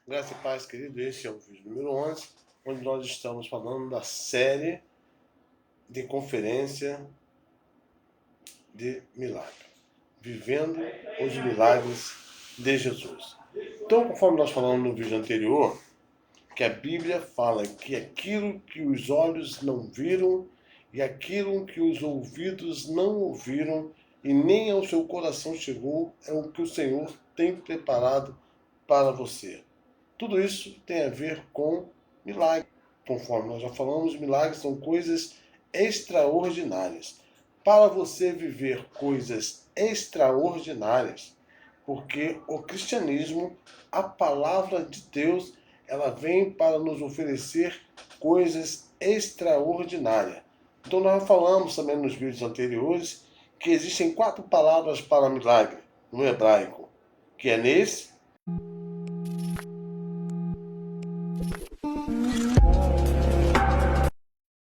Graça e paz, querido. Este é o vídeo número 11, onde nós estamos falando da série de conferência de milagre, vivendo os milagres de Jesus. Então, conforme nós falamos no vídeo anterior, que a Bíblia fala que aquilo que os olhos não viram e aquilo que os ouvidos não ouviram e nem ao seu coração chegou é o que o Senhor tem preparado para você. Tudo isso tem a ver com milagre. Conforme nós já falamos, milagres são coisas extraordinárias. Para você viver coisas extraordinárias, porque o cristianismo, a palavra de Deus, ela vem para nos oferecer coisas extraordinárias. Então nós falamos também nos vídeos anteriores que existem 4 palavras para milagre no hebraico, que é nesse,